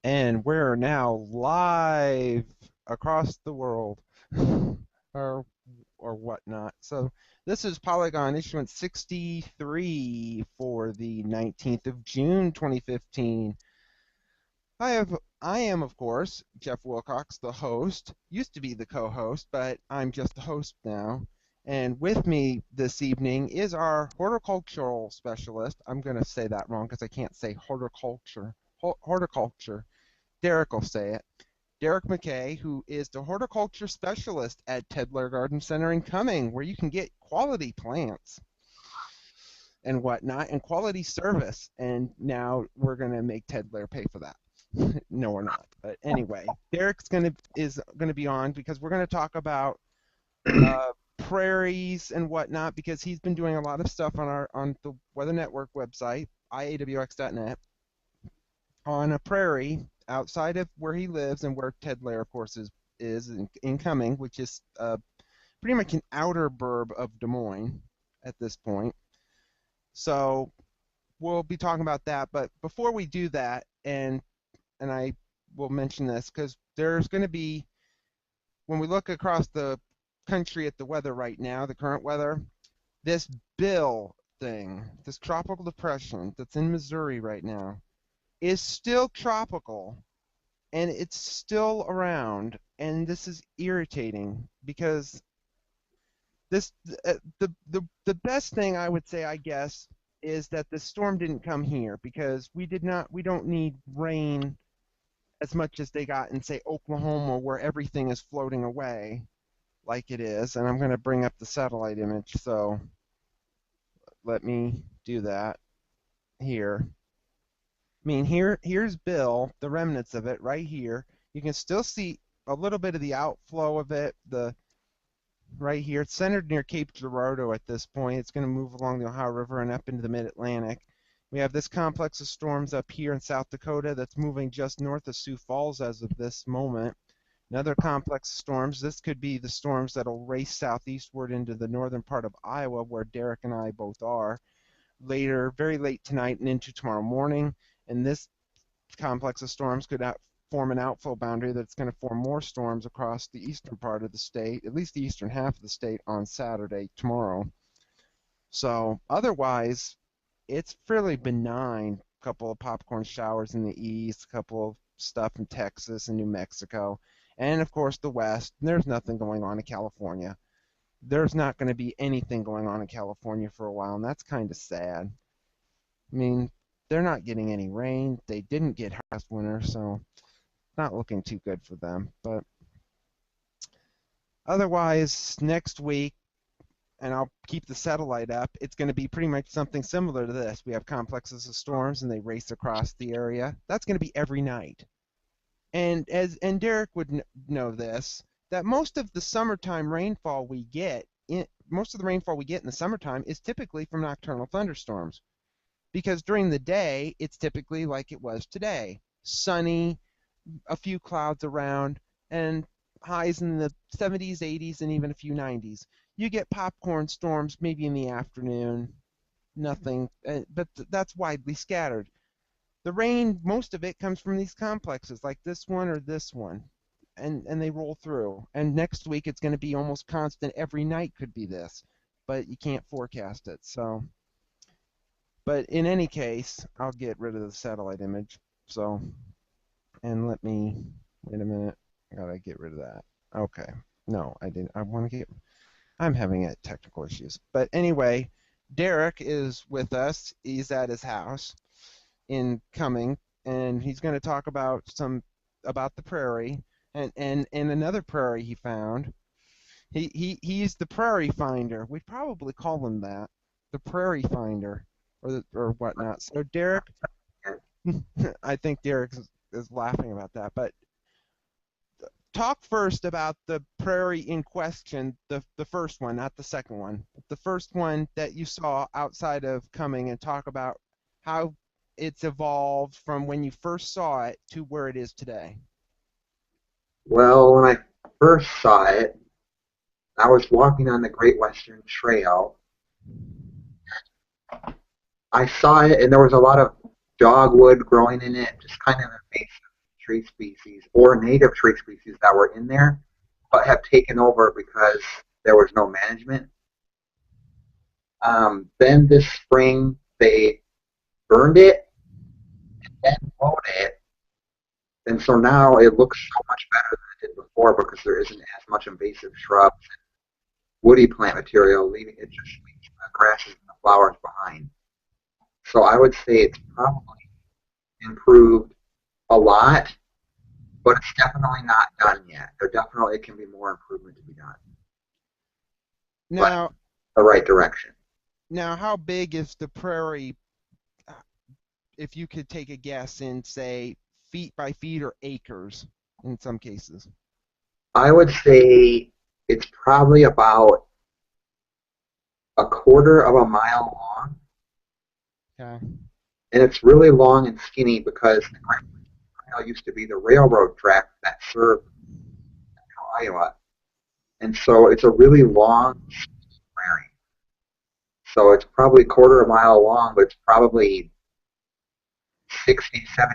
And we're now live across the world, or whatnot. So this is Polygon Issuance 63 for the 19th of June, 2015. I am, of course, Jeff Wilcox, the host. Used to be the co-host, but I'm just the host now. And with me this evening is our horticultural specialist. I'm going to say that wrong because I can't say horticulture. Horticulture. Derek will say it. Derek McKay, who is the horticulture specialist at Tedler Garden Center in Cumming, where you can get quality plants and whatnot and quality service. And now we're going to make Tedler pay for that. No, we're not. But anyway, Derek's is gonna be on because we're gonna talk about prairies and whatnot because he's been doing a lot of stuff on the Weather Network website, iawx.net, on a prairie outside of where he lives and where Ted Lair, of course, is in Cumming, which is pretty much an outer burb of Des Moines at this point. So we'll be talking about that. But before we do that, and I will mention this because there's going to be, when we look across the country at the weather right now, the current weather, this Bill thing, this tropical depression that's in Missouri right now, is still tropical, and it's still around, and this is irritating because this the best thing I would say, I guess, is that the storm didn't come here because we don't need rain as much as they got in, say, Oklahoma, where everything is floating away like it is. And I'm going to bring up the satellite image, so let me do that here. I mean, here's Bill, the remnants of it right here. You can still see a little bit of the outflow of it, right here. It's centered near Cape Girardeau at this point. It's going to move along the Ohio River and up into the mid-Atlantic. We have this complex of storms up here in South Dakota that's moving just north of Sioux Falls as of this moment. Another complex of storms. This could be the storms that'll race southeastward into the northern part of Iowa, where Derek and I both are, later, very late tonight and into tomorrow morning. And this complex of storms could form an outflow boundary that's going to form more storms across the eastern part of the state, at least the eastern half of the state, on Saturday, tomorrow. So otherwise, it's fairly benign. A couple of popcorn showers in the east, a couple of stuff in Texas and New Mexico, and of course the west. There's nothing going on in California. There's not going to be anything going on in California for a while, and that's kind of sad. I mean, they're not getting any rain. They didn't get last winter, so not looking too good for them. But otherwise, next week, and I'll keep the satellite up, it's going to be pretty much something similar to this. We have complexes of storms, and they race across the area. That's going to be every night. And Derek would know this, that most of the summertime rainfall we get, most of the rainfall we get in the summertime is typically from nocturnal thunderstorms. Because during the day, it's typically like it was today. Sunny, a few clouds around, and highs in the 70s, 80s, and even a few 90s. You get popcorn storms maybe in the afternoon, nothing, but that's widely scattered. The rain, most of it comes from these complexes, like this one or this one, and they roll through. And next week it's going to be almost constant. Every night could be this, but you can't forecast it. So, but in any case, I'll get rid of the satellite image. So, and let me, wait a minute, I gotta get rid of that. Okay, no, I didn't. I'm having technical issues. But anyway, Derek is with us. He's at his house in Cumming, and he's going to talk about the prairie and another prairie he found. He's the prairie finder. We'd probably call him that, the prairie finder, or whatnot. So Derek, I think Derek is laughing about that, but talk first about the prairie in question, the first one, not the second one. The first one that you saw outside of Cumming, and talk about how it's evolved from when you first saw it to where it is today. Well, when I first saw it, I was walking on the Great Western Trail. I saw it, and there was a lot of dogwood growing in it, just kind of invasive tree species or native tree species that were in there, but have taken over because there was no management. Then this spring they burned it and then mowed it, and so now it looks so much better than it did before because there isn't as much invasive shrubs and woody plant material, leaving it just leaves the grasses and the flowers behind. So I would say it's probably improved a lot, but it's definitely not done yet. There definitely can be more improvement to be done, but Now, the right direction. now, how big is the prairie? If you could take a guess in, say, feet by feet or acres in some cases. I would say it's probably about a quarter of a mile long, Okay. and it's really long and skinny because the Grand Trail used to be the railroad track that served Iowa, and so it's a really long prairie. So it's probably a quarter of a mile long, but it's probably 60, 70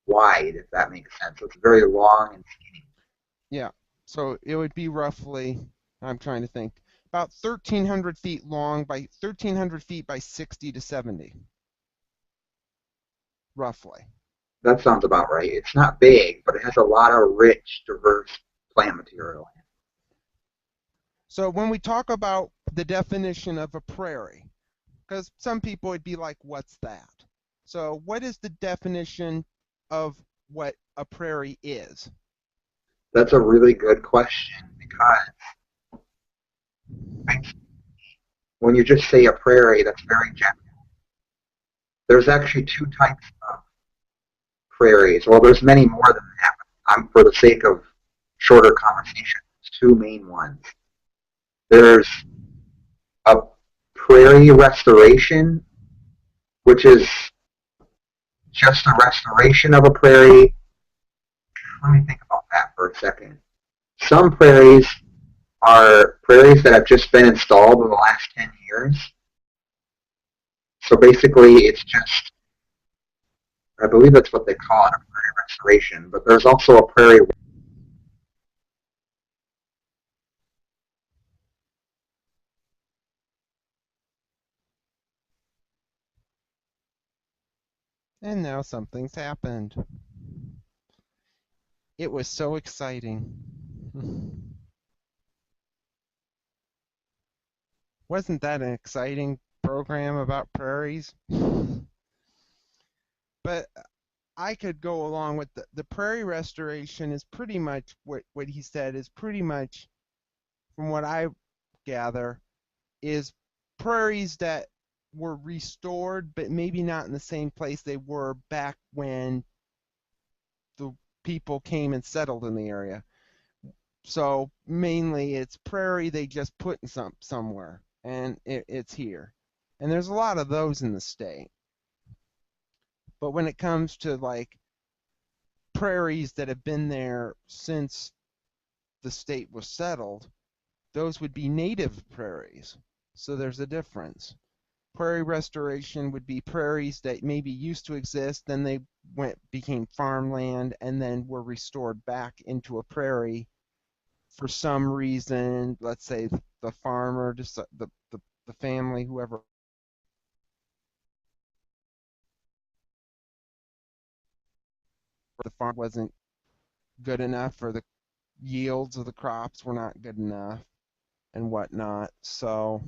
wide, if that makes sense. So it's very long and skinny. Yeah. So it would be roughly, I'm trying to think, about 1,300 feet long by 1,300 feet by 60 to 70, roughly. That sounds about right. It's not big, but it has a lot of rich, diverse plant material. So when we talk about the definition of a prairie, because some people would be like, what's that? So what is the definition of what a prairie is? That's a really good question because when you just say a prairie, that's very general. There's actually two types of prairies. Well, there's many more than that. For the sake of shorter conversation, two main ones. There's a prairie restoration, which is just a restoration of a prairie. Let me think about that for a second. Some prairies are prairies that have just been installed in the last 10 years. So basically, it's just, I believe that's what they call it, a prairie restoration. But there's also a prairie. And now something's happened. It was so exciting. Wasn't that an exciting program about prairies? But I could go along with the prairie restoration is pretty much what he said is pretty much, from what I gather, is prairies that were restored, but maybe not in the same place they were back when the people came and settled in the area. So mainly it's prairie they just put in somewhere, and it's here. And there's a lot of those in the state. But when it comes to like prairies that have been there since the state was settled, those would be native prairies. So there's a difference. Prairie restoration would be prairies that maybe used to exist, then they became farmland, and then were restored back into a prairie for some reason. Let's say the farmer, just the family, whoever the farm wasn't good enough, or the yields of the crops were not good enough, and whatnot. So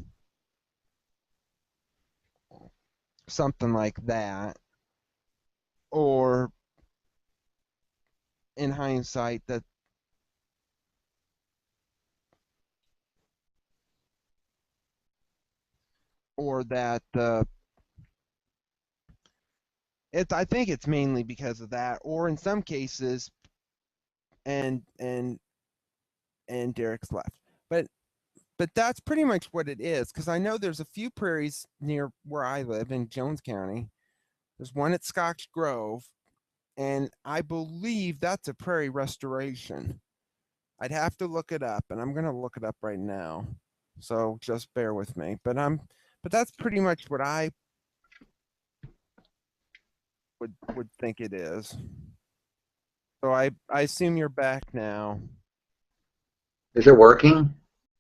something like that. Or in hindsight, that I think it's mainly because of that, or in some cases, and Derek's left. But that's pretty much what it is, because I know there's a few prairies near where I live in Jones County. There's one at Scotch Grove, and I believe that's a prairie restoration. I'd have to look it up, and I'm going to look it up right now. So just bear with me. But that's pretty much what I would think it is. So I assume you're back now. Is it working?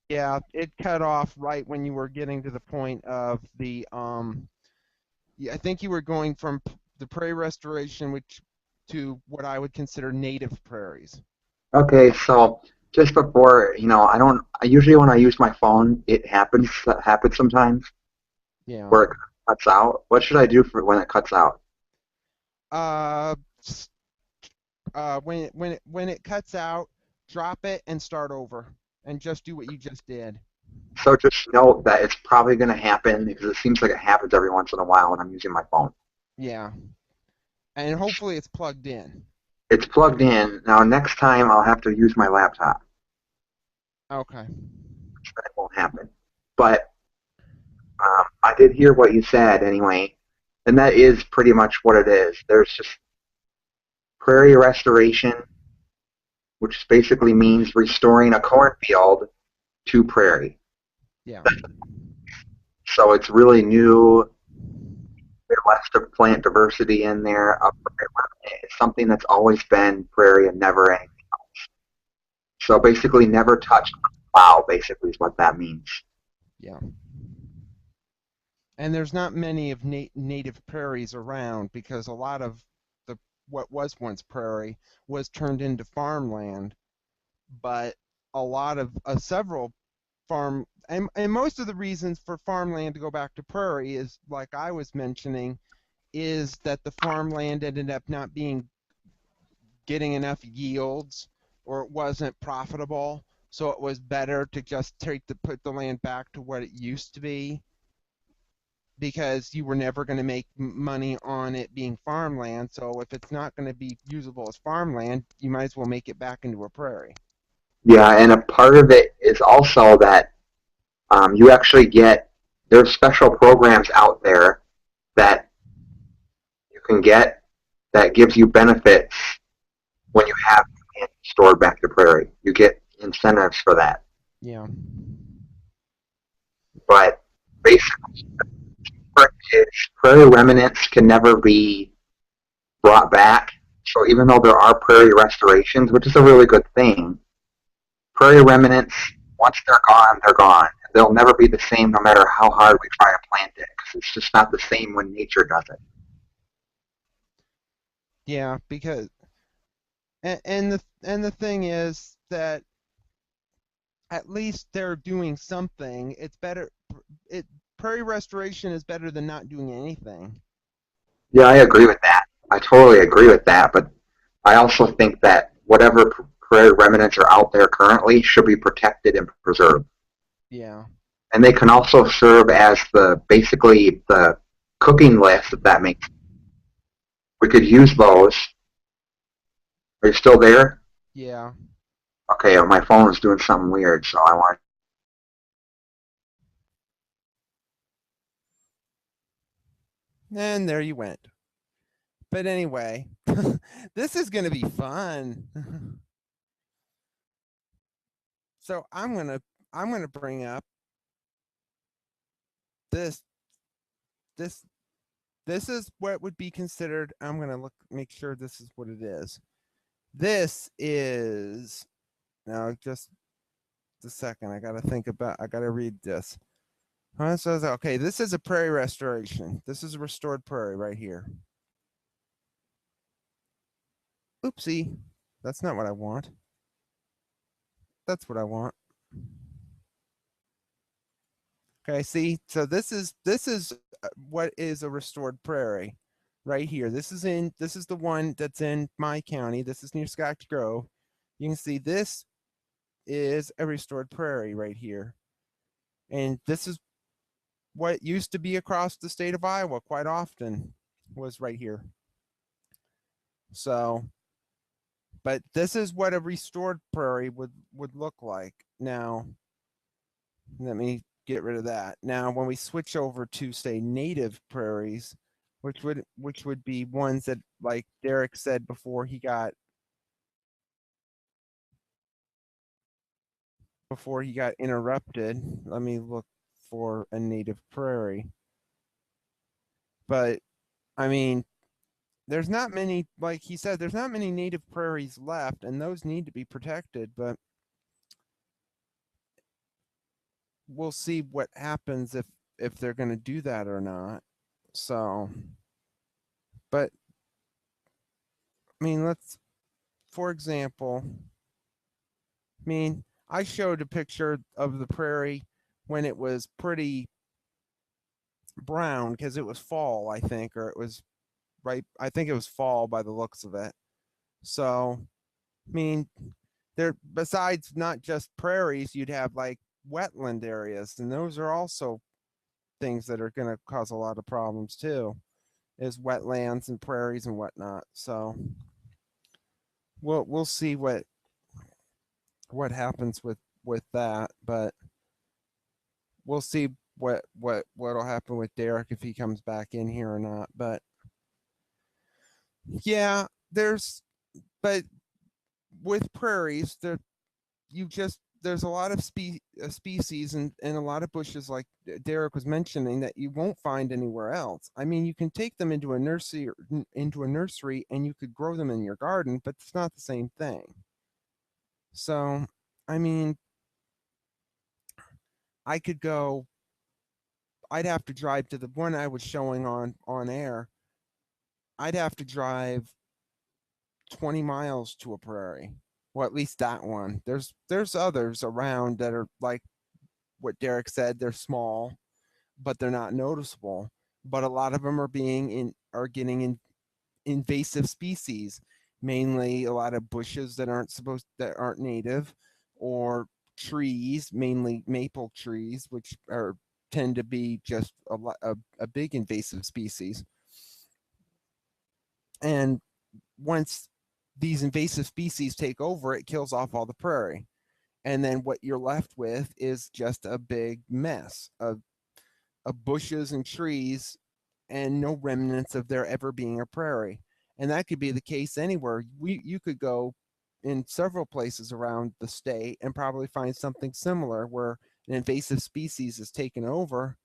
Yeah, it cut off right when you were getting to the point of the yeah, I think you were going from the prairie restoration which to what I would consider native prairies. Okay, so just before, I usually when I use my phone, that happens sometimes Yeah. where it cuts out. What should I do for when it cuts out? Uh, when it cuts out, drop it and start over, and just do what you just did. So just know that it's probably going to happen because it seems like it happens every once in a while when I'm using my phone. Yeah, and hopefully it's plugged in. It's plugged in. Now next time I'll have to use my laptop. Okay. That won't happen. But I did hear what you said anyway, and that is pretty much what it is. There's just prairie restoration, which basically means restoring a cornfield to prairie. Yeah. So it's really new. There's less of plant diversity in there. It's something that's always been prairie and never anything. So basically, never touch plow. Basically, is what that means. Yeah. And there's not many of native prairies around because a lot of the what was once prairie was turned into farmland, but a lot of several farm and most of the reasons for farmland to go back to prairie is like I was mentioning is that the farmland ended up not being getting enough yields or it wasn't profitable, so it was better to just put the land back to what it used to be because you were never going to make money on it being farmland. So if it's not going to be usable as farmland, you might as well make it back into a prairie. Yeah, and a part of it is also that you actually get there's special programs out there that you can get that gives you benefits when you have land stored back to prairie. You get incentives for that. Yeah. But basically, prairie remnants can never be brought back. So even though there are prairie restorations, which is a really good thing, prairie remnants, once they're gone, they're gone. They'll never be the same no matter how hard we try to plant it because it's just not the same when nature does it. Yeah, because and the thing is that at least they're doing something. It's better. It prairie restoration is better than not doing anything. Yeah, I agree with that. I totally agree with that. But I also think that whatever prairie remnants are out there currently should be protected and preserved. Yeah. And they can also serve as the basically the cooking list if that makes. We could use those. Are you still there? Yeah. Okay, my phone is doing something weird, so I want. And there you went. But anyway, this is going to be fun. So I'm going to bring up this this this is what would be considered. I'm going to make sure this is what it is. This is now just a second. I got to read this. It says, okay, this is a prairie restoration. This is a restored prairie right here. Oopsie. That's not what I want. That's what I want. Okay, see, so this is what is a restored prairie right here. This is the one that's in my county. This is near Scotch Grove. You can see this is a restored prairie right here. And this is what used to be across the state of Iowa quite often was right here. So, but this is what a restored prairie would look like. Now, let me get rid of that. Now, when we switch over to say native prairies, which would be ones that like Derek said before he got interrupted. Let me look for a native prairie. But I mean, there's not many, like he said, there's not many native prairies left, and those need to be protected, but we'll see what happens if they're going to do that or not. So, but I mean, for example, I mean, I showed a picture of the prairie when it was pretty brown because it was fall, I think, or it was right. I think it was fall by the looks of it. So, I mean, there, besides not just prairies, you'd have like wetland areas, and those are also things that are going to cause a lot of problems too, is wetlands and prairies and whatnot. So we'll see what happens with that, but we'll see what'll happen with Derek if he comes back in here or not. But yeah, but with prairies, there's a lot of species and a lot of bushes, like Derek was mentioning, that you won't find anywhere else. I mean, you can take them into a nursery and you could grow them in your garden, but it's not the same thing. So, I mean, I could go. I'd have to drive to the one I was showing on air. I'd have to drive 20 miles to a prairie. Well, at least that one. There's others around that are like what Derek said. They're small, but they're not noticeable. But a lot of them are getting invasive species, mainly a lot of bushes that aren't native, or trees, mainly maple trees, which are tend to be just a big invasive species. And once these invasive species take over, it kills off all the prairie. And then what you're left with is just a big mess of bushes and trees and no remnants of there ever being a prairie. And that could be the case anywhere. You could go in several places around the state and probably find something similar where an invasive species is taken over,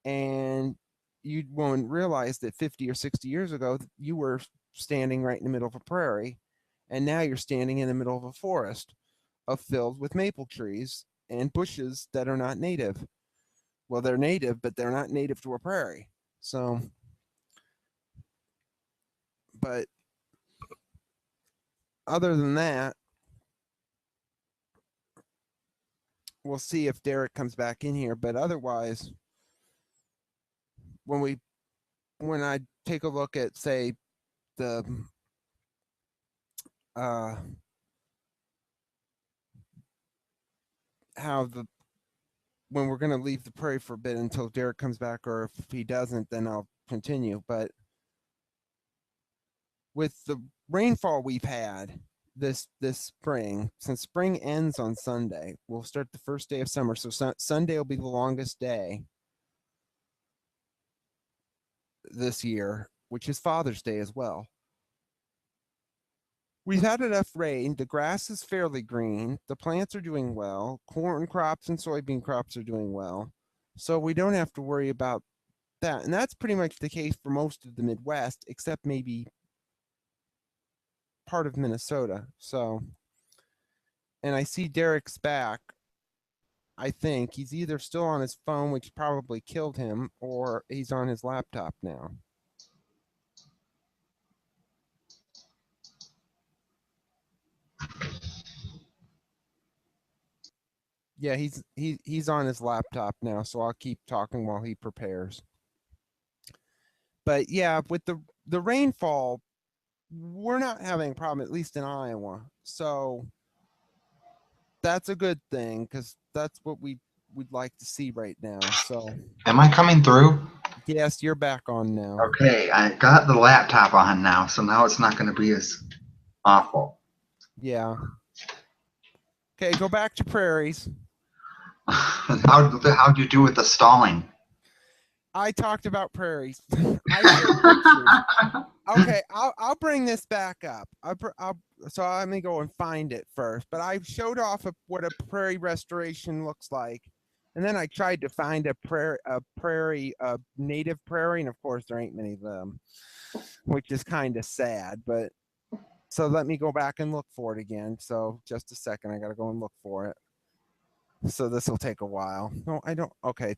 and you won't realize that 50 or 60 years ago you were standing right in the middle of a prairie, and now you're standing in the middle of a forest filled with maple trees and bushes that are not native. Well, they're native, but they're not native to a prairie. So, but other than that, we'll see if Derek comes back in here. But otherwise, when I take a look at, say, the uh, how the when we're going to leave the prairie for a bit until Derek comes back, or if he doesn't, then I'll continue. But with the rainfall we've had this spring, since spring ends on Sunday, we'll start the first day of summer. So Sunday will be the longest day this year, which is Father's Day as well. We've had enough rain. The grass is fairly green. The plants are doing well. Corn crops and soybean crops are doing well. So we don't have to worry about that. And that's pretty much the case for most of the Midwest, except maybe part of Minnesota. So, and I see Derek's back. I think he's either still on his phone, which probably killed him, or he's on his laptop now. Yeah, he's on his laptop now, so I'll keep talking while he prepares. But yeah, with the rainfall, we're not having a problem, at least in Iowa. So that's a good thing, because that's what we'd like to see right now. So Am I coming through? yes, you're back on now. Okay, I got the laptop on now, so now it's not going to be as awful. Yeah. Okay, go back to prairies. How'd you do with the stalling? I talked about prairies. I showed pictures. Okay, I'll bring this back up. So let me go and find it first. But I showed off what a prairie restoration looks like, and then I tried to find a native prairie, and of course there ain't many of them. which is kind of sad. But so let me go back and look for it again. So just a second, I got to go and look for it. So this will take a while. No, I don't. Okay,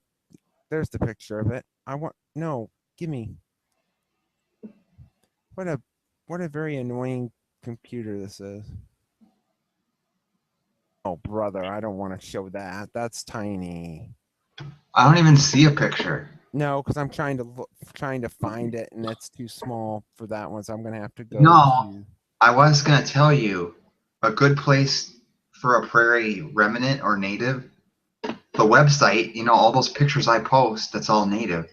there's the picture of it. I want no. Give me. What a very annoying computer this is. Oh brother, I don't want to show that. That's tiny. I don't even see a picture. No, because I'm trying to find it, and it's too small for that one. So I'm gonna have to go No, to. I was gonna tell you a good place for a prairie remnant or native. The website, you know, all those pictures I post, that's all native.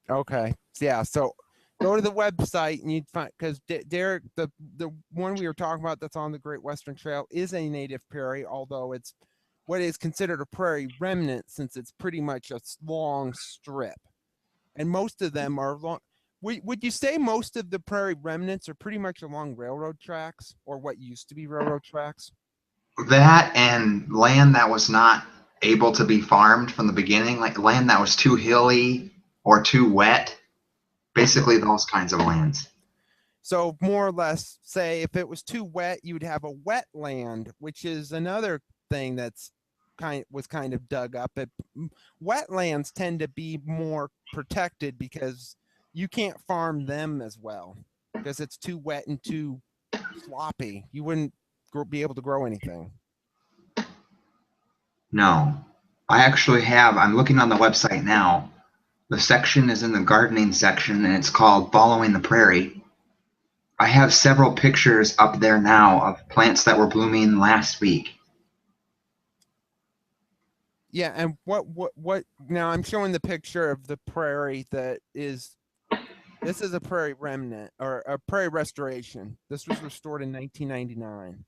Okay, yeah. So go to the website and you'd find, because Derek, the one we were talking about that's on the Great Western Trail is a native prairie, although it's what is considered a prairie remnant since it's pretty much a long strip, and most of them are long. Would you say most of the prairie remnants are pretty much along railroad tracks or what used to be railroad tracks? That and land that was not able to be farmed from the beginning, like land that was too hilly or too wet, basically those kinds of lands. So more or less, say if it was too wet, you'd have a wetland, which is another thing that's was kind of dug up. Wetlands tend to be more protected because you can't farm them as well because it's too wet and too sloppy. You wouldn't be able to grow anything. No, I actually have, I'm looking on the website now. The section is in the gardening section and it's called Following the Prairie. I have several pictures up there now of plants that were blooming last week. Yeah, and what now I'm showing the picture of the prairie that is, this is a prairie remnant or a prairie restoration. This was restored in 1999.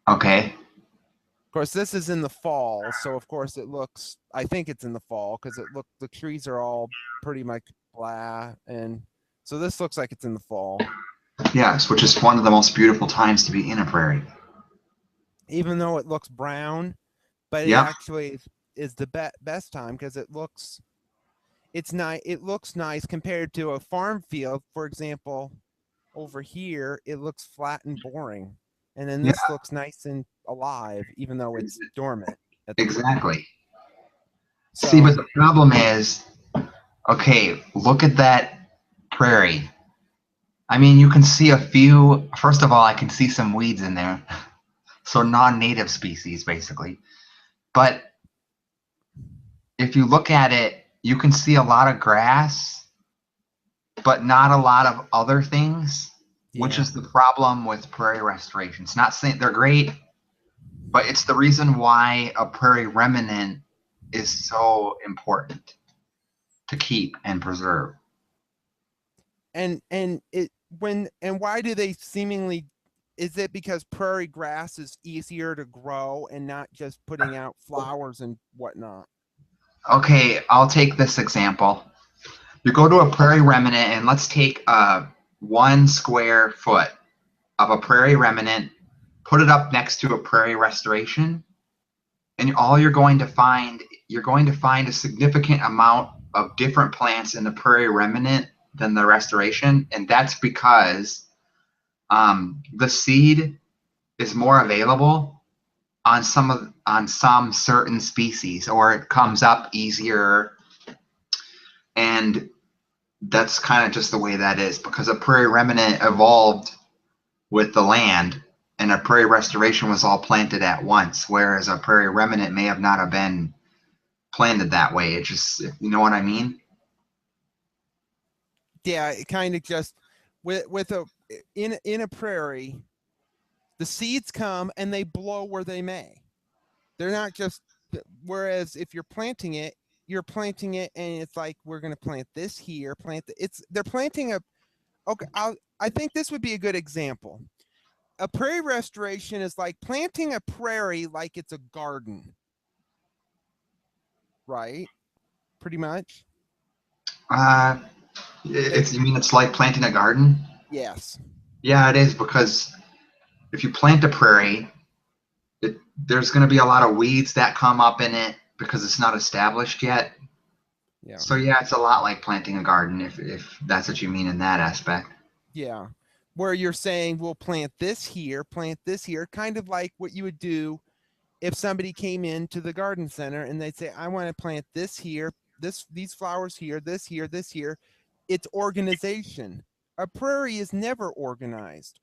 Okay. Of course, this is in the fall, so of course it looks, I think it's in the fall because the trees are all pretty much blah, and so this looks like it's in the fall. Yes, which is one of the most beautiful times to be in a prairie. Even though it looks brown, but it Yep. actually is the best time because it looks, it's nice. It looks nice compared to a farm field. For example, over here, it looks flat and boring. And then this looks nice and alive, even though it's dormant. Exactly. So, See, but the problem is, okay, look at that prairie. I mean, you can see a few, first of all, I can see some weeds in there. So non-native species, basically. But if you look at it, you can see a lot of grass, but not a lot of other things, which is the problem with prairie restoration. It's not saying they're great, but it's the reason why a prairie remnant is so important to keep and preserve. and why do they seemingly, is it because prairie grass is easier to grow and not just putting out flowers and whatnot? Okay, I'll take this example. You go to a prairie remnant and let's take 1 square foot of a prairie remnant, put it up next to a prairie restoration, and all you're going to find a significant amount of different plants in the prairie remnant than the restoration, and that's because the seed is more available on some certain species, or it comes up easier, and that's kind of just the way that is because a prairie remnant evolved with the land and a prairie restoration was all planted at once, whereas a prairie remnant may have not have been planted that way. It just, you know what I mean? Yeah, it kind of just with a in a prairie, the seeds come and they blow where they may. They're not just, whereas if you're planting it and it's like, we're going to plant this here, they're planting a, okay, I think this would be a good example. A prairie restoration is like planting a prairie like it's a garden, right? Pretty much. You mean it's like planting a garden? Yes. Yeah, it is, because if you plant a prairie, there's going to be a lot of weeds that come up in it because it's not established yet. Yeah. So yeah, it's a lot like planting a garden if that's what you mean in that aspect. Yeah. Where you're saying we'll plant this here, kind of like what you would do if somebody came into the garden center and they'd say, I want to plant this here, these flowers here, this here, this here. It's organization. A prairie is never organized.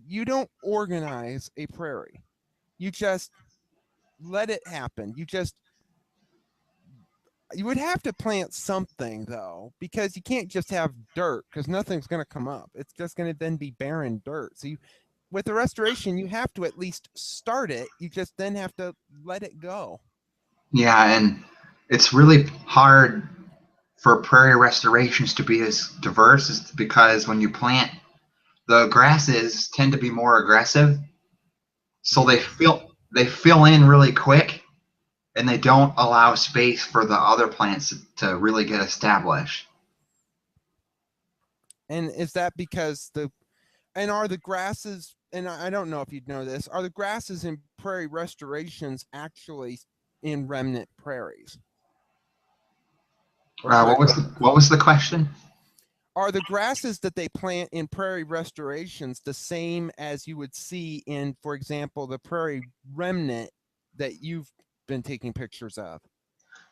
You don't organize a prairie. You just let it happen. You would have to plant something though, because you can't just have dirt, because nothing's going to come up. It's just going to then be barren dirt. So with the restoration, you have to at least start it. You just then have to let it go. Yeah, and it's really hard for prairie restorations to be as diverse as because when you plant, the grasses tend to be more aggressive, so Yeah. they fill in really quick, and they don't allow space for the other plants to really get established. And is that because are the grasses, and I don't know if you'd know this, are the grasses in prairie restorations actually in remnant prairies? Or What was the question? are the grasses that they plant in prairie restorations the same as you would see in, for example, the prairie remnant that you've been taking pictures of?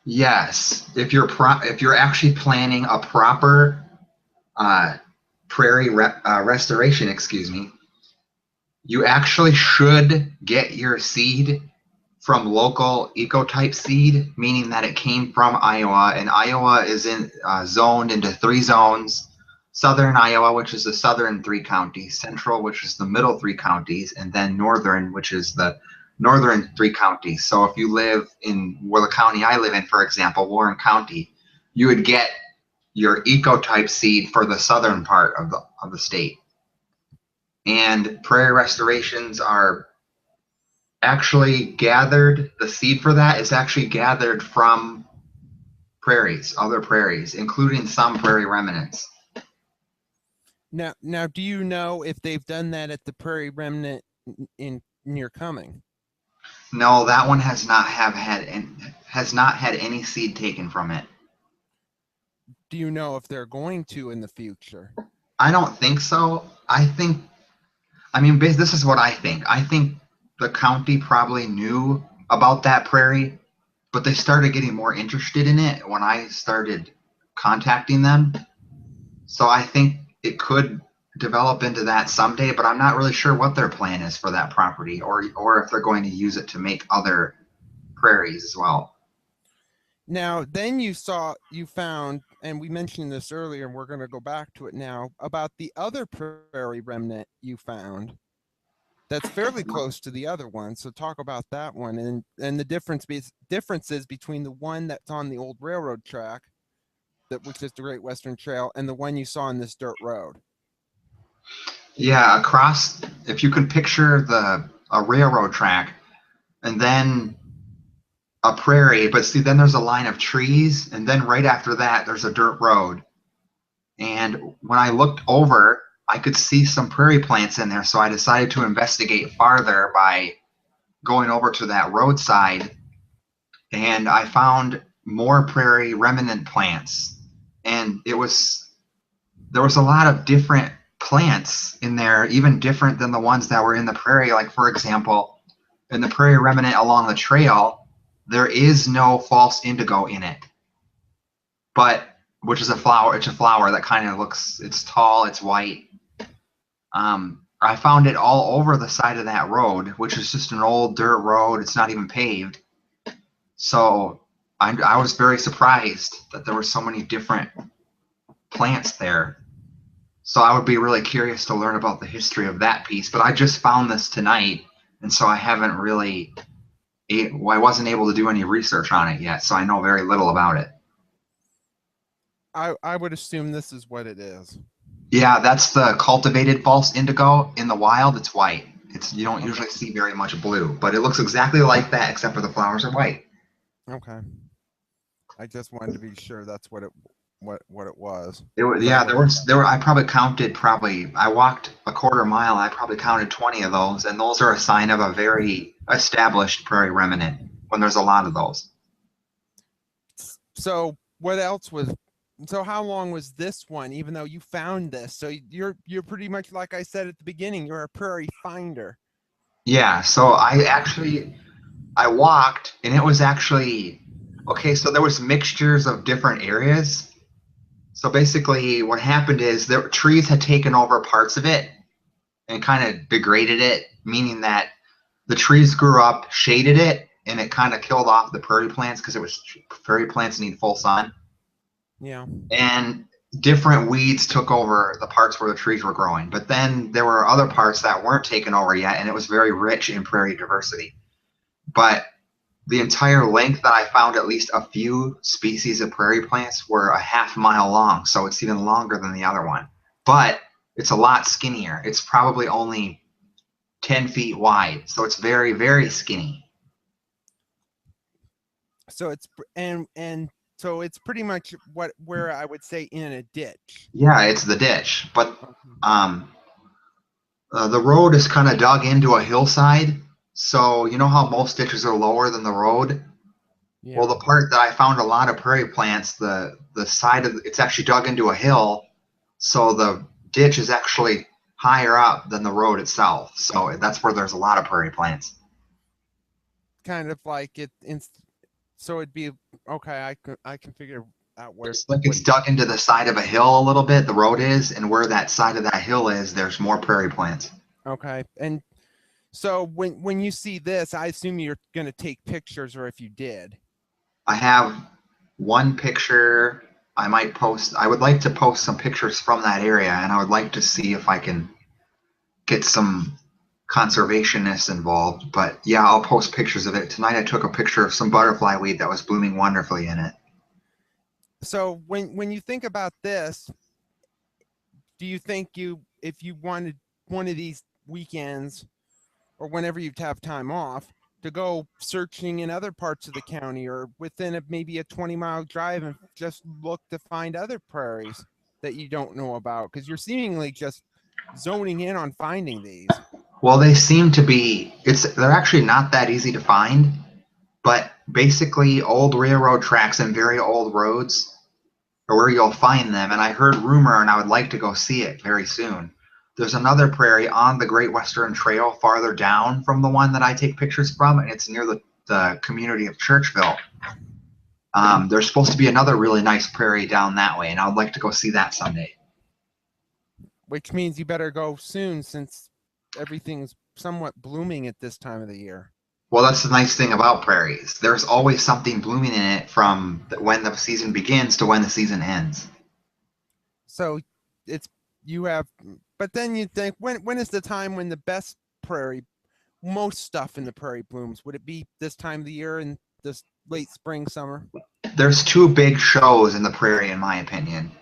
Yes, if you're actually planning a proper prairie restoration, excuse me, you actually should get your seed from local ecotype seed, meaning that it came from Iowa, and Iowa is zoned into 3 zones: southern Iowa, which is the southern 3 counties; central, which is the middle 3 counties; and then northern, which is the northern 3 counties. So if you live in the county I live in, for example, Warren County, you would get your ecotype seed for the southern part of the state. And prairie restorations are actually gathered, the seed for that is actually gathered from prairies, other prairies, including some prairie remnants. Now, do you know if they've done that at the prairie remnant in near Cumming? No, that one has not had any seed taken from it. Do you know if they're going to in the future? I don't think so. I mean, this is what I think. I think the county probably knew about that prairie, but they started getting more interested in it when I started contacting them. So I think it could develop into that someday, but I'm not really sure what their plan is for that property, or if they're going to use it to make other prairies as well. Now, then you found, and we mentioned this earlier, and we're going to go back to it now, about the other prairie remnant you found that's fairly close to the other one. So talk about that one and the differences between the one that's on the old railroad track, which is the Great Western Trail, and the one you saw on this dirt road. Yeah, if you can picture a railroad track and then a prairie, but see, then there's a line of trees, and then right after that, there's a dirt road. And when I looked over, I could see some prairie plants in there, so I decided to investigate farther by going over to that roadside, and I found more prairie remnant plants. And there was a lot of different plants in there, even different than the ones that were in the prairie. Like, for example, in the prairie remnant along the trail, there is no false indigo in it, which is a flower. It's a flower that kind of it's tall, it's white. I found it all over the side of that road, which is just an old dirt road. It's not even paved. So I was very surprised that there were so many different plants there. So I would be really curious to learn about the history of that piece. But I just found this tonight, and so I wasn't able to do any research on it yet, so I know very little about it. I would assume this is what it is. Yeah, that's the cultivated false indigo. In the wild, it's white. You don't usually see very much blue, but it looks exactly like that, except for the flowers are white. Okay. I just wanted to be sure that's what it was. Yeah, there were. I probably counted. I walked a quarter mile. I probably counted 20 of those, and those are a sign of a very established prairie remnant when there's a lot of those. So what else So how long was this one, even though you found this? So you're pretty much, like I said at the beginning, you're a prairie finder. Yeah, so I walked, and it was actually okay. So there was mixtures of different areas. So basically, what happened is the trees had taken over parts of it and kind of degraded it, meaning that the trees grew up, shaded it, and it kind of killed off the prairie plants because prairie plants need full sun. Yeah. And different weeds took over the parts where the trees were growing. But then there were other parts that weren't taken over yet, and it was very rich in prairie diversity. But the entire length that I found at least a few species of prairie plants were a half-mile long, so it's even longer than the other one. But it's a lot skinnier. It's probably only 10 feet wide, so it's very, very skinny. So it's and so it's pretty much where I would say in a ditch. Yeah, it's the ditch, but the road is kind of dug into a hillside. So you know how most ditches are lower than the road? Yeah. Well, the part that I found a lot of prairie plants, the side of it's actually dug into a hill, so the ditch is actually higher up than the road itself. So that's where there's a lot of prairie plants. Kind of like so it'd be okay. I can figure out where It's like it's dug into the side of a hill a little bit. The road is, and where that side of that hill is, there's more prairie plants. Okay. And so when you see this, I assume you're going to take pictures, or if you did. I have one picture I might post. I would like to post some pictures from that area, and I would like to see if I can get some conservationists involved. But yeah, I'll post pictures of it. Tonight I took a picture of some butterfly weed that was blooming wonderfully in it. So when you think about this, do you think if you wanted one of these weekends or whenever you have time off to go searching in other parts of the county or within maybe a 20-mile drive and just look to find other prairies that you don't know about? Because you're seemingly just zoning in on finding these. Well, they seem to be, they're actually not that easy to find, but basically old railroad tracks and very old roads are where you'll find them. And I heard rumor, and I would like to go see it very soon. There's another prairie on the Great Western Trail farther down from the one that I take pictures from, and it's near the community of Churchville. There's supposed to be another really nice prairie down that way, and I would like to go see that someday. Which means you better go soon, since everything's somewhat blooming at this time of the year. Well, that's the nice thing about prairies. There's always something blooming in it from when the season begins to when the season ends. So but then you think, when is the time when the best most stuff in the prairie blooms? Would it be this time of the year in this late spring, summer? There's two big shows in the prairie, in my opinion.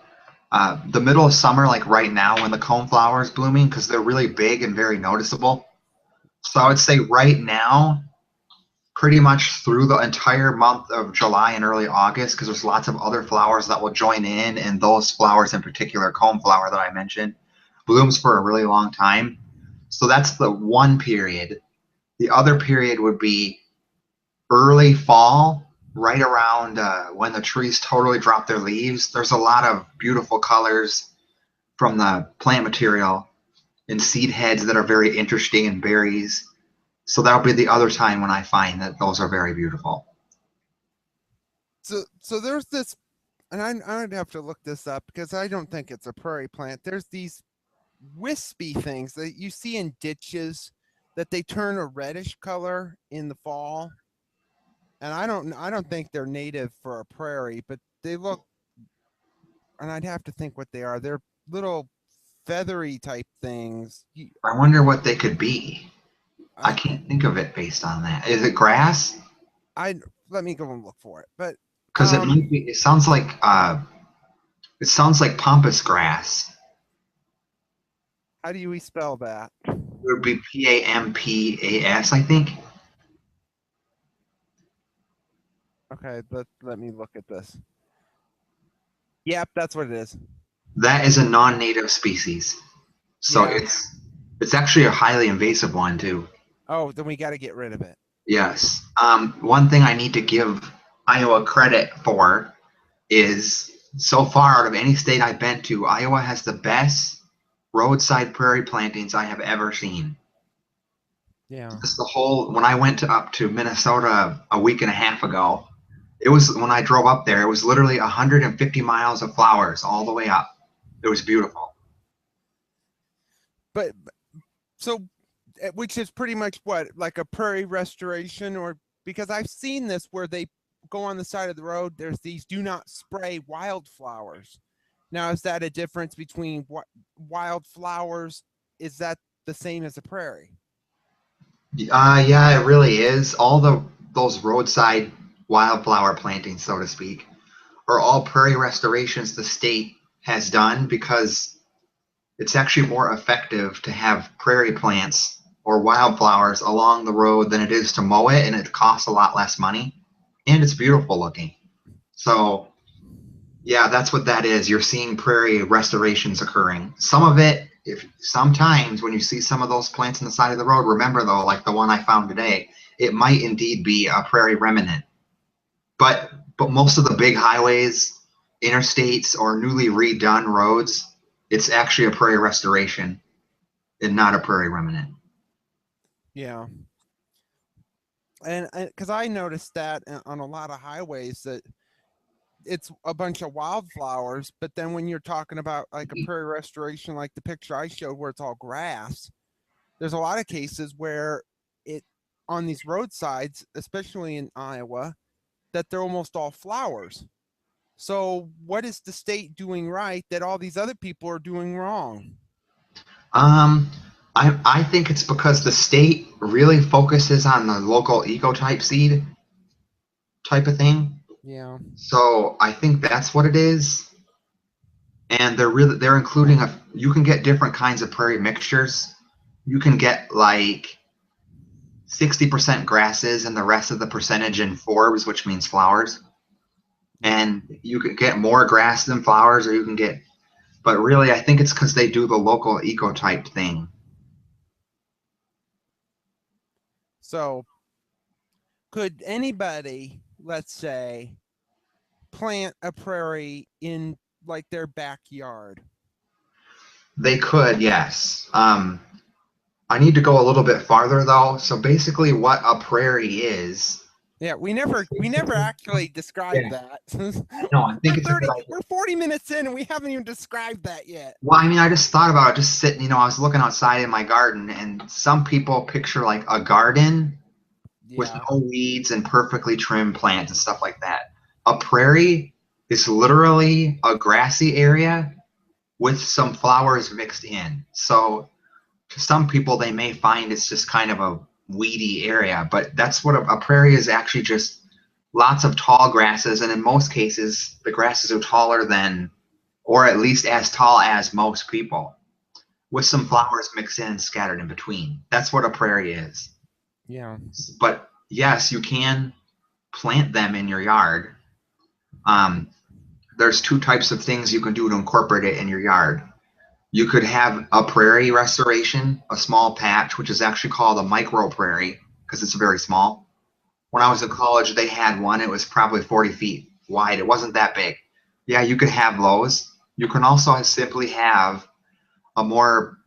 The middle of summer, like right now when the coneflower is blooming, because they're really big and very noticeable. So I would say right now, pretty much through the entire month of July and early August, because there's lots of other flowers that will join in, and those flowers in particular, coneflower that I mentioned, blooms for a really long time. So that's the one period. The other period would be early fall, right around when the trees totally drop their leaves. There's a lot of beautiful colors from the plant material and seed heads that are very interesting, and berries. So that'll be the other time when I find that those are very beautiful. So there's this, and I'd have to look this up because I don't think it's a prairie plant. There's these wispy things that you see in ditches that they turn a reddish color in the fall. And I don't think they're native for a prairie, but they look, and I'd have to think what they are. They're little feathery type things. I wonder what they could be. I can't think of it based on that. Is it grass? Let me go and look for it. But because it might be. It sounds like pampas grass. How do we spell that? It would be Pampas, I think. Okay, let me look at this. Yep, that's what it is. That is a non-native species, so Yeah. it's actually a highly invasive one too. Oh, then we got to get rid of it. Yes. One thing I need to give Iowa credit for is So far, out of any state I've been to, Iowa has the best roadside prairie plantings I have ever seen. Yeah. Just the whole, when I went up to Minnesota a week and a half ago, it was when I drove up there, it was literally 150 miles of flowers all the way up. It was beautiful. But so, which is pretty much what, like a prairie restoration, or because I've seen this where they go on the side of the road, there's these do not spray wildflowers. Now, is that a difference between what wildflowers? Is that the same as a prairie? Yeah, it really is. All those roadside wildflower plantings, so to speak, are all prairie restorations the state has done because it's actually more effective to have prairie plants or wildflowers along the road than it is to mow it, and it costs a lot less money, and it's beautiful looking. So, yeah, that's what that is. You're seeing prairie restorations occurring. Some of it, if sometimes when you see some of those plants on the side of the road, remember though, like the one I found today, it might indeed be a prairie remnant. But most of the big highways, interstates, or newly redone roads, it's actually a prairie restoration and not a prairie remnant. Yeah. And because I noticed that on a lot of highways that it's a bunch of wildflowers, but then when you're talking about like a prairie restoration, like the picture I showed where it's all grass, there's a lot of cases where it on these roadsides, especially in Iowa, that they're almost all flowers. So what is the state doing right that all these other people are doing wrong? Um, I think it's because the state really focuses on the local ecotype seed type of thing. Yeah. So I think that's what it is. And they're including you can get different kinds of prairie mixtures. You can get like 60% grasses and the rest of the percentage in forbs, which means flowers. And you can get more grass than flowers, or you can get, but really, I think it's because they do the local ecotype thing. So could anybody, let's say, plant a prairie in like their backyard? They could, yes. I need to go a little bit farther though. So basically, what a prairie is. Yeah, we never actually Yeah, described that. no, I we're think it's a good 30 idea. we're 40 minutes in and we haven't even described that yet. Well, I mean, I just thought about it, just sitting, I was looking outside in my garden, and some people picture like a garden with Yeah. no weeds and perfectly trimmed plants and stuff like that. A prairie is literally a grassy area with some flowers mixed in. So to some people, they may find it's just kind of a weedy area, but that's what a prairie is actually just lots of tall grasses. And in most cases, the grasses are taller than, or at least as tall as most people, with some flowers mixed in and scattered in between. That's what a prairie is. Yeah. But yes, you can plant them in your yard. Um, there's two types of things you can do to incorporate it in your yard. You could have a prairie restoration, a small patch, which is actually called a micro prairie because it's very small. When I was in college, they had one. It was probably 40 feet wide. It wasn't that big. Yeah, you could have those. You can also simply have a more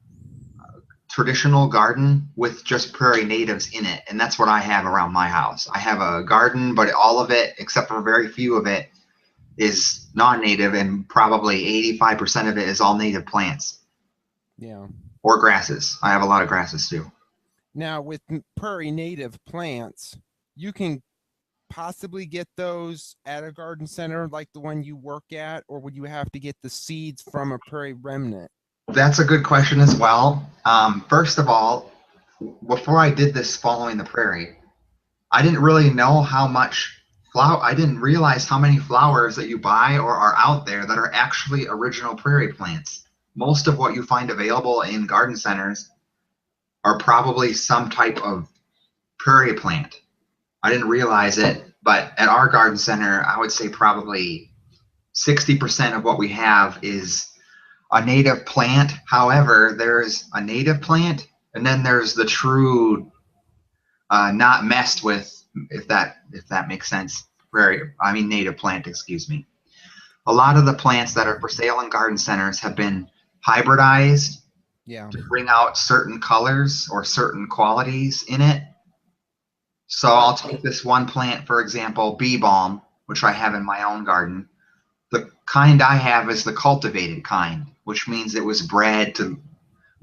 traditional garden with just prairie natives in it. And that's what I have around my house. I have a garden, but all of it, except for very few of it, is non-native, and probably 85% of it is all native plants Yeah. or grasses. I have a lot of grasses too. Now with prairie native plants, you can possibly get those at a garden center like the one you work at, or would you have to get the seeds from a prairie remnant? That's a good question as well. First of all, before I did this following the prairie, I didn't really know how much flower. I didn't realize how many flowers that you buy or are out there that are actually original prairie plants. Most of what you find available in garden centers are probably some type of prairie plant. I didn't realize it, but at our garden center, I would say probably 60% of what we have is a native plant. However, there's a native plant, and then there's the true not messed with, if that makes sense. Prairie, I mean native plant, excuse me. a lot of the plants that are for sale in garden centers have been hybridized Yeah. to bring out certain colors or certain qualities in it. So I'll take this one plant, for example, bee balm, which I have in my own garden. The kind I have is the cultivated kind, which means it was bred to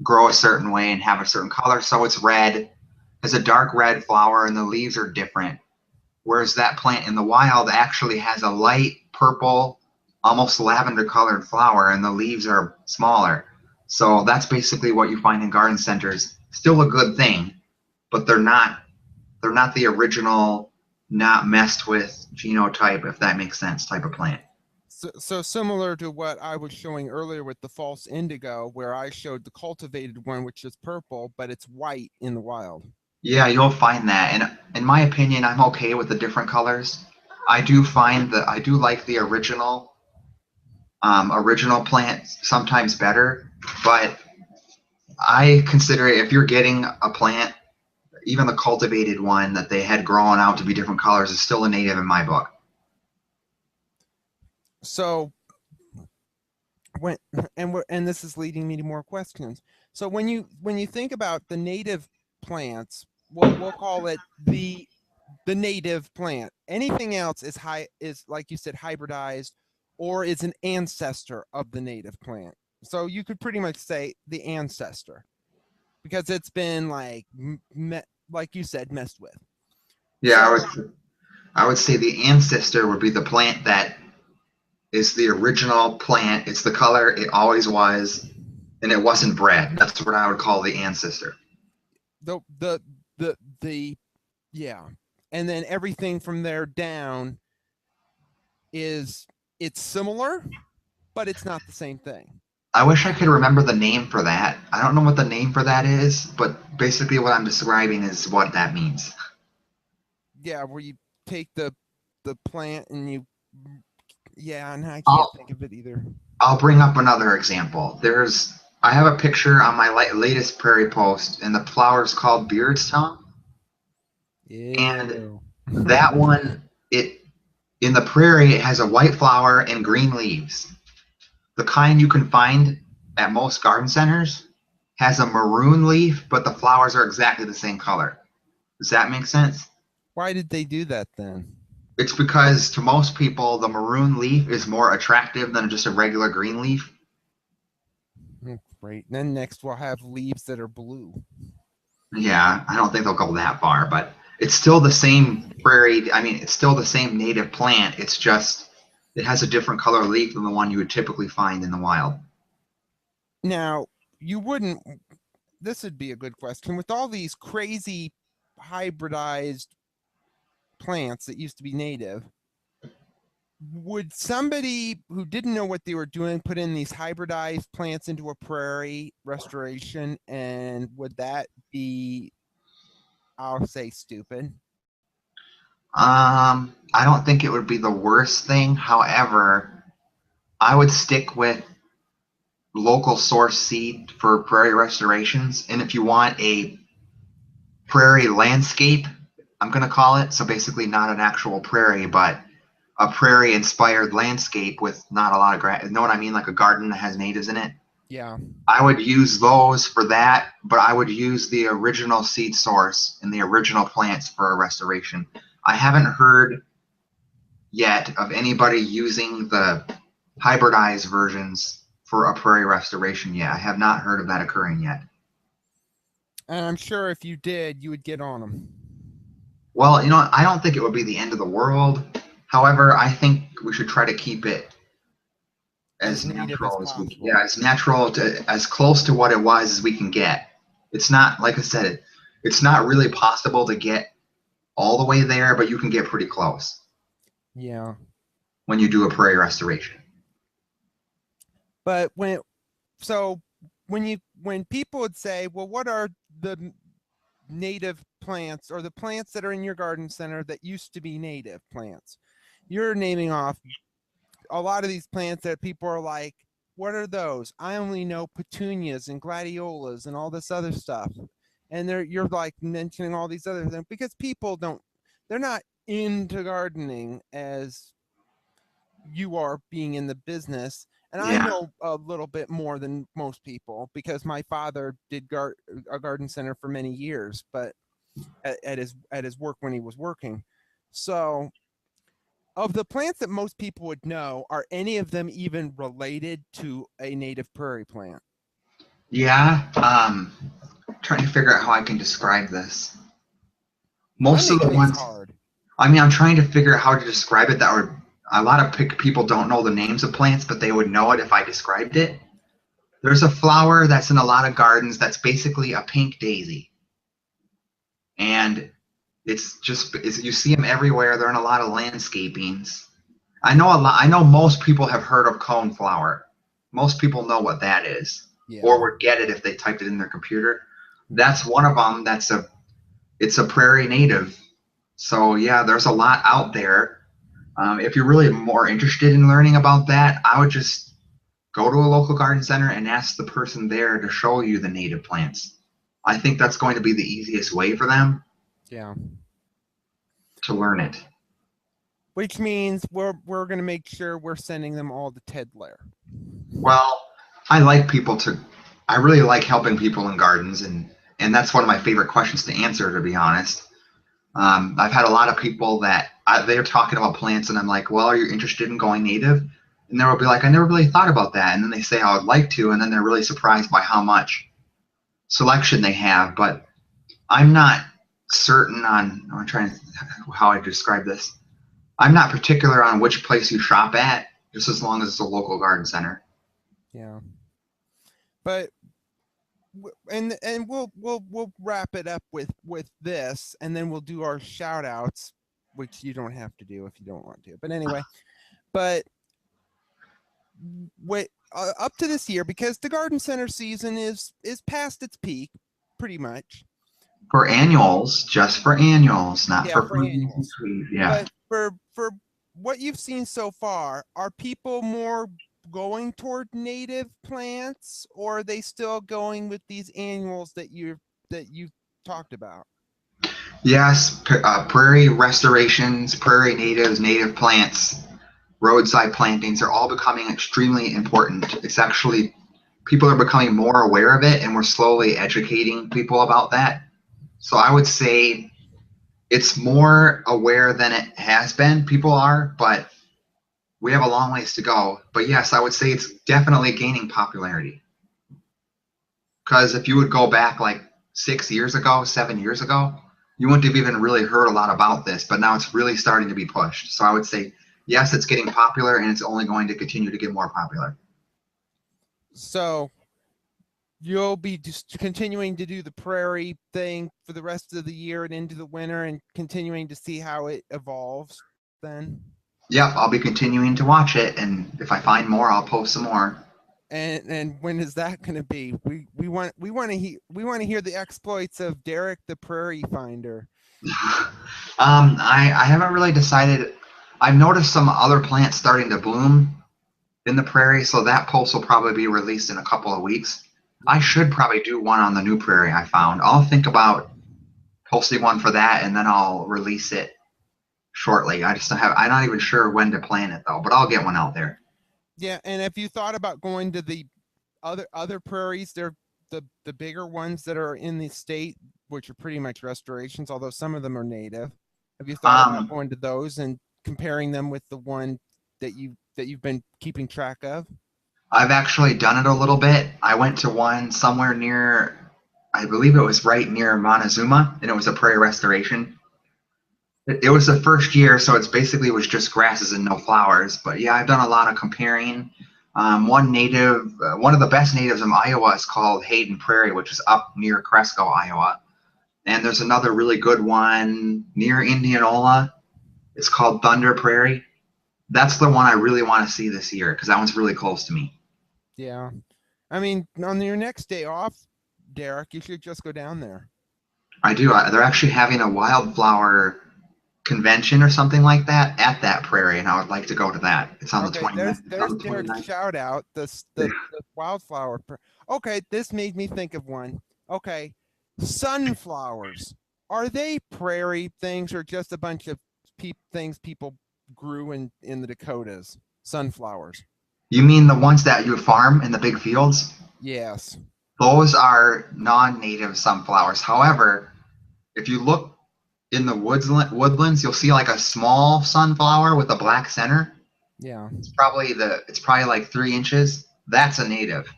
grow a certain way and have a certain color. So it's red, has a dark red flower, and the leaves are different. Whereas that plant in the wild actually has a light purple, almost lavender colored flower, and the leaves are smaller. So that's basically what you find in garden centers. Still a good thing, but they're not the original, not messed with genotype, if that makes sense, type of plant. So similar to what I was showing earlier with the false indigo, where I showed the cultivated one, which is purple, but it's white in the wild. Yeah, you'll find that. And in my opinion, I'm okay with the different colors. I do find that I do like the original plant sometimes better, but I consider it, if you're getting a plant, even the cultivated one that they had grown out to be different colors is still a native in my book. So when and this is leading me to more questions. So when you think about the native plants, we'll call it the native plant. Anything else is like you said, hybridized, or is an ancestor of the native plant. So you could pretty much say the ancestor, because it's been like like you said, messed with. Yeah, So I would say the ancestor would be the plant that is the original plant. It's the color it always was, and it wasn't bred. That's what I would call the ancestor. the yeah, and then everything from there down it's similar, but it's not the same thing. I wish I could remember the name for that. I don't know what the name for that is, but basically what I'm describing is what that means. Yeah, where you take the plant and you, yeah, and I can't I'll, think of it either. I'll bring up another example. I have a picture on my latest prairie post, and the flower's called Beard's Tongue. And Ew. that one, in the prairie, it has a white flower and green leaves. The kind you can find at most garden centers has a maroon leaf, but the flowers are exactly the same color. Does that make sense? Why did they do that then? It's because to most people, the maroon leaf is more attractive than just a regular green leaf. Great. Then next we'll have leaves that are blue. Yeah, I don't think they'll go that far, but it's still the same prairie. I mean, it's still the same native plant. It's just it has a different color leaf than the one you would typically find in the wild. Now, you wouldn't, this would be a good question. With all these crazy hybridized plants that used to be native, would somebody who didn't know what they were doing put in these hybridized plants into a prairie restoration, and would that be, I'll say, stupid? I don't think it would be the worst thing. However, I would stick with local source seed for prairie restorations. And if you want a prairie landscape, I'm going to call it, so basically not an actual prairie, but a prairie inspired landscape with not a lot of grass. You know what I mean? Like a garden that has natives in it. Yeah. I would use those for that, but I would use the original seed source and the original plants for a restoration. I haven't heard yet of anybody using the hybridized versions for a prairie restoration yet. I have not heard of that occurring yet. And I'm sure if you did, you would get on them. Well, I don't think it would be the end of the world. However, I think we should try to keep it as native as natural as we possible. yeah, as natural to as close to what it was as we can get. It's not, like I said, it's not really possible to get all the way there, but you can get pretty close Yeah. when you do a prairie restoration. But when people would say, well, what are the native plants or the plants that are in your garden center that used to be native plants? You're naming off a lot of these plants that people are like, what are those? I only know petunias and gladiolas and all this other stuff. And you're like mentioning all these other things because people they're not into gardening as you are being in the business. And I Yeah. know a little bit more than most people because my father did a garden center for many years, but at his work when he was working. So, of the plants that most people would know, are any of them even related to a native prairie plant? Yeah. Trying to figure out how I can describe this. I'm Most of the making these ones, hard. I mean, I'm trying to figure out how to describe it that would, a lot of people don't know the names of plants, but they would know it if I described it. There's a flower that's in a lot of gardens that's basically a pink daisy. And you see them everywhere. They're in a lot of landscapings. I know most people have heard of coneflower. Most people know what that is, Yeah. or would get it if they typed it in their computer. That's one of them. It's a prairie native. So yeah, there's a lot out there. If you're really more interested in learning about that, I would just go to a local garden center and ask the person there to show you the native plants. I think that's going to be the easiest way for them Yeah. to learn it. Which means we're going to make sure we're sending them all to Ted Lair. Well, I really like helping people in gardens, and that's one of my favorite questions to answer, to be honest. I've had a lot of people that they're talking about plants, and I'm like, well, are you interested in going native? And they'll be like, I never really thought about that. And then they say, I would like to, and then they're really surprised by how much selection they have. But I'm not certain on, I'm trying to, how I describe this. I'm not particular on which place you shop at, just as long as it's a local garden center. Yeah. But and we'll wrap it up with this, and then we'll do our shout outs, which you don't have to do if you don't want to. But anyway, but wait, up to this year, because the garden center season is past its peak, pretty much. For annuals, just for annuals, not Yeah, for for annuals. sweet. Yeah. But for what you've seen so far, are people more going toward native plants, or are they still going with these annuals that you've talked about? Yes, prairie restorations, prairie natives, native plants, roadside plantings are all becoming extremely important. It's actually, people are becoming more aware of it, and we're slowly educating people about that. So I would say it's more aware than it has been. People are, but we have a long ways to go. But yes, I would say it's definitely gaining popularity. Because if you would go back like 6 years ago, 7 years ago, you wouldn't have even really heard a lot about this, but now it's really starting to be pushed. So I would say, yes, it's getting popular, and it's only going to continue to get more popular. So you'll be just continuing to do the prairie thing for the rest of the year and into the winter, and continuing to see how it evolves then. Yep, I'll be continuing to watch it, and if I find more, I'll post some more. And when is that going to be? We want to hear the exploits of Derek the Prairie Finder. I haven't really decided. I've noticed some other plants starting to bloom in the prairie, so that post will probably be released in a couple of weeks. I should probably do one on the new prairie I found. I'll think about posting one for that, and then I'll release it shortly. I'm not even sure when to plan it though, but I'll get one out there. Yeah, and if you thought about going to the other prairies, they're the bigger ones that are in the state, which are pretty much restorations, although some of them are native. Have you thought about going to those and comparing them with the one that you've been keeping track of? I've actually done it a little bit. I went to one somewhere near, I believe it was right near Montezuma, and it was a prairie restoration. It was the first year, so it's basically was just grasses and no flowers. But yeah, I've done a lot of comparing. One one of the best natives in Iowa is called Hayden Prairie, which is up near Cresco, Iowa. And there's another really good one near Indianola. It's called Thunder Prairie. That's the one I really want to see this year because that one's really close to me. Yeah, I mean, on your next day off, Derek, you should just go down there. I do. They're actually having a wildflower convention or something like that at that prairie, and I would like to go to that. It's on the 29th. There's Derek's shout out. The wildflower. Okay, this made me think of one. Okay, sunflowers. Are they prairie things or just a bunch of things people grew in the Dakotas? sunflowers. You mean the ones that you farm in the big fields? Yes. Those are non-native sunflowers. However, if you look in the woodlands, you'll see like a small sunflower with a black center. Yeah. It's probably like 3 inches. That's a native.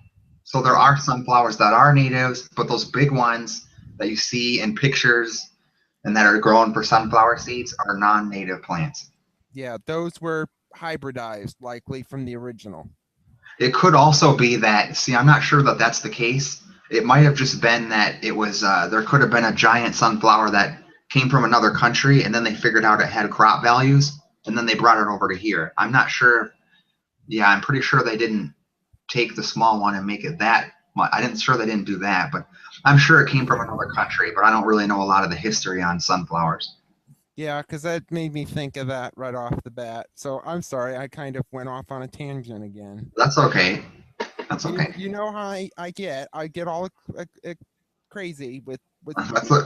So there Yeah. are sunflowers that are natives, but those big ones that you see in pictures and that are grown for sunflower seeds are non-native plants. Yeah. Those were hybridized, likely from the original. It could also be that, see, I'm not sure that that's the case. It might have just been that it was, there could have been a giant sunflower that came from another country and then they figured out it had crop values and then they brought it over to here. I'm not sure. Yeah, I'm pretty sure they didn't take the small one and make it that much. Sure they didn't do that, but I'm sure it came from another country, but I don't really know a lot of the history on sunflowers. Yeah, because that made me think of that right off the bat. So I'm sorry, I kind of went off on a tangent again. That's okay. That's You, okay. you know how I get. I get all crazy with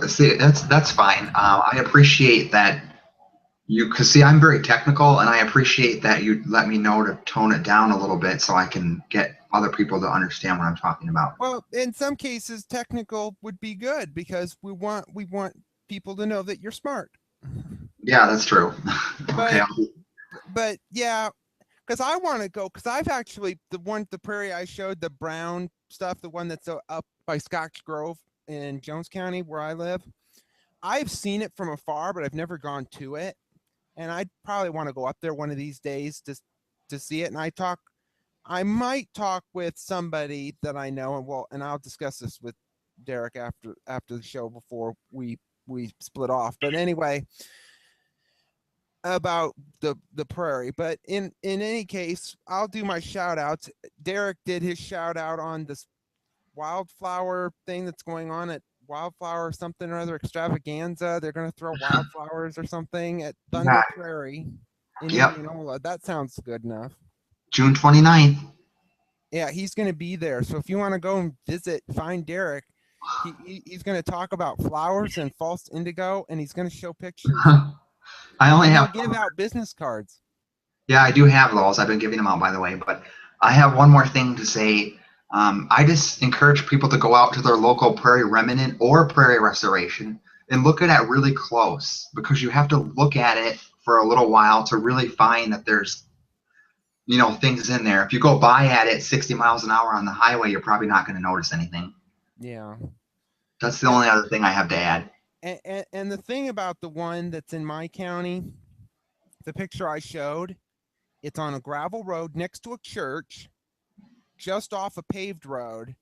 See, that's fine. I appreciate that because see, I'm very technical, and I appreciate that you let me know to tone it down a little bit so I can get other people to understand what I'm talking about. Well, in some cases, technical would be good because we want people to know that you're smart. Yeah, that's true. Okay. But but yeah, because I want to go because I've actually the prairie I showed, the brown stuff, the one that's up by Scotch Grove in Jones County where I live. I've seen it from afar, but I've never gone to it, and I probably want to go up there one of these days to see it. And I might talk with somebody that I know, and I'll discuss this with Derek after the show before we split off. But anyway, about the prairie. But in any case, I'll do my shout outs. Derek did his shout out on this wildflower thing that's going on at Wildflower something or other extravaganza. They're going to throw wildflowers or something at Thunder Yeah. Prairie in Yep. Indianola. That sounds good enough. June 29th. Yeah, he's going to be there. So if you want to go and visit, find Derek. He's going to talk about flowers and false indigo, and he's going to show pictures. I only And he'll have. give out business cards. Yeah, I do have those. I've been giving them out, by the way. But I have one more thing to say. I just encourage people to go out to their local prairie remnant or prairie restoration and look at it really close because you have to look at it for a little while to really find that there's things in there. If you go by at it 60 miles an hour on the highway, you're probably not going to notice anything. Yeah. That's the only other thing I have to add. And the thing about the one that's in my county, the picture I showed, it's on a gravel road next to a church, just off a paved road,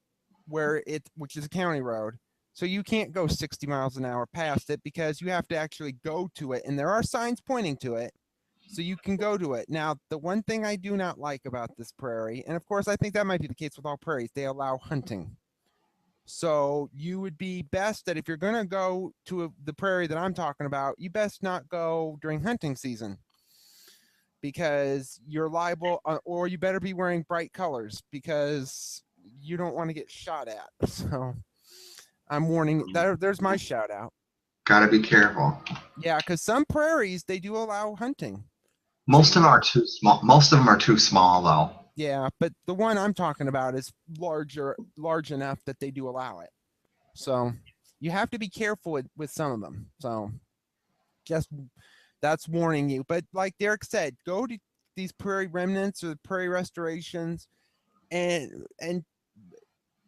which is a county road. So you can't go 60 miles an hour past it because you have to actually go to it, and there are signs pointing to it, so you can go to it. Now, the one thing I do not like about this prairie, and of course I think that might be the case with all prairies, they allow hunting. So you would be best that if you're going to go to the prairie that I'm talking about, you best not go during hunting season because you're liable, or you better be wearing bright colors because you don't want to get shot at. So I'm warning. There's my shout out. Gotta be careful. Yeah, because some prairies they do allow hunting. Most of them are too small. Most of them are too small, though. Yeah, but the one I'm talking about is large enough that they do allow it. So you have to be careful with some of them. So just that's warning you. But like Derek said, go to these prairie remnants or the prairie restorations, and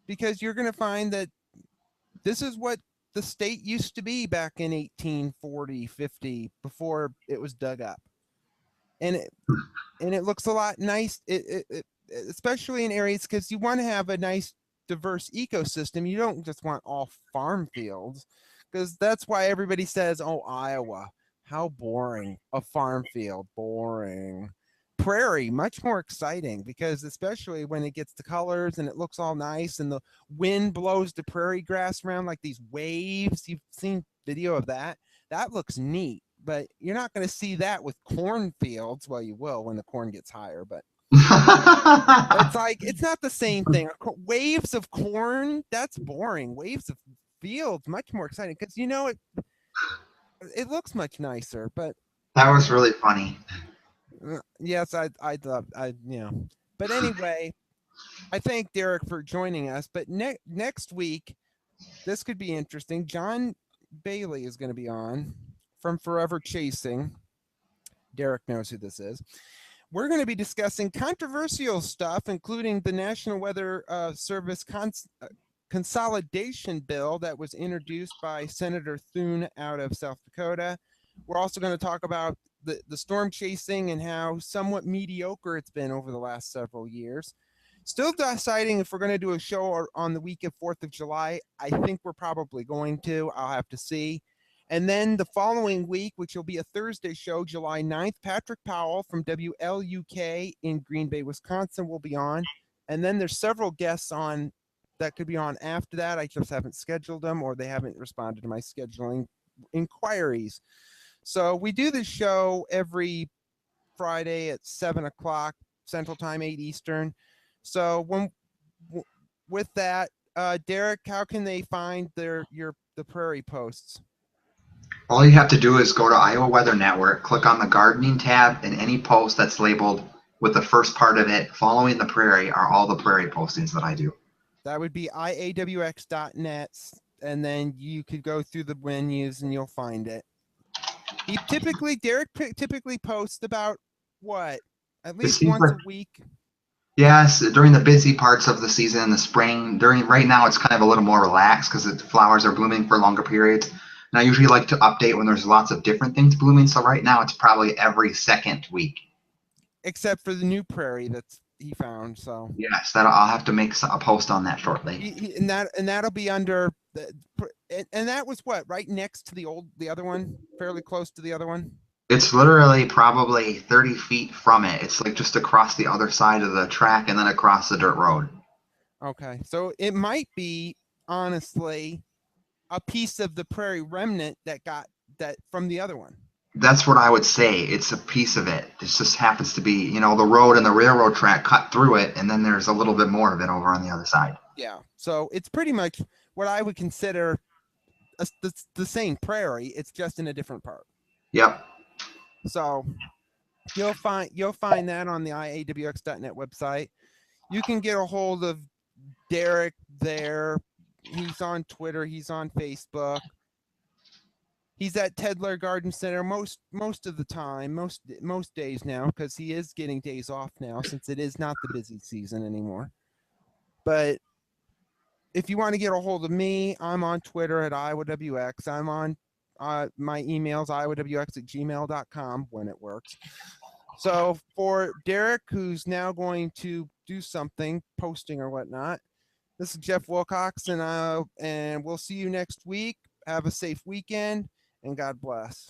because you're going to find that this is what the state used to be back in 1840, 50, before it was dug up. And it looks a lot nice, especially in areas because you want to have a nice diverse ecosystem. You don't just want all farm fields, because that's why everybody says, oh, Iowa, how boring. A farm field, boring. Prairie, much more exciting, because especially when it gets the colors and it looks all nice and the wind blows the prairie grass around like these waves. You've seen video of that. That looks neat. But you're not going to see that with cornfields. Well, you will when the corn gets higher, but it's not the same thing. Waves of corn, that's boring. Waves of fields, much more exciting because it looks much nicer. But that was really funny. Yes, but anyway, I thank Derek for joining us. But next week, this could be interesting. John Bailey is going to be on from Forever Chasing. Derek knows who this is. We're going to be discussing controversial stuff, including the National Weather Service consolidation bill that was introduced by Senator Thune out of South Dakota. We're also going to talk about the storm chasing and how somewhat mediocre it's been over the last several years. Still deciding if we're going to do a show on the week of 4th of July. I think we're probably going to. I'll have to see. And then the following week, which will be a Thursday show, July 9th, Patrick Powell from WLUK in Green Bay, Wisconsin will be on. And then there's several guests on that could be on after that. I just haven't scheduled them, or they haven't responded to my scheduling inquiries. So we do this show every Friday at 7 o'clock Central Time, 8 Eastern. So with that, Derek, how can they find the Prairie posts? All you have to do is go to Iowa Weather Network, click on the gardening tab, and any post that's labeled with the first part of it following the prairie are all the prairie postings that I do. That would be iawx.net, and then you could go through the menus and you'll find it. Derek typically posts about what? At least once a week. Yes, during the busy parts of the season in the spring. Right now it's kind of a little more relaxed because the flowers are blooming for longer periods. And I usually like to update when there's lots of different things blooming. So right now it's probably every second week. Except for the new prairie that's he found. So yes, I'll have to make a post on that shortly. And that'll be under and that was what, right next to the other one, fairly close to the other one. It's literally probably 30 feet from it. It's like just across the other side of the track and then across the dirt road. Okay, so it might be honestly a piece of the prairie remnant that got that from the other one. That's what I would say. It's a piece of it. It just happens to be, the road and the railroad track cut through it, and then there's a little bit more of it over on the other side. Yeah, so it's pretty much what I would consider the same prairie. It's just in a different part. Yep. So you'll find that on the iawx.net website. You can get a hold of Derek there. He's on Twitter. He's on Facebook. He's at Tedler Garden Center most of the time, most days now, because he is getting days off now since it is not the busy season anymore. But if you want to get a hold of me, I'm on Twitter at IowaWX. I'm on my emails, iowx@gmail.com when it works. So for Derek, who's now going to do something, posting or whatnot, this is Jeff Wilcox, and we'll see you next week. Have a safe weekend, and God bless.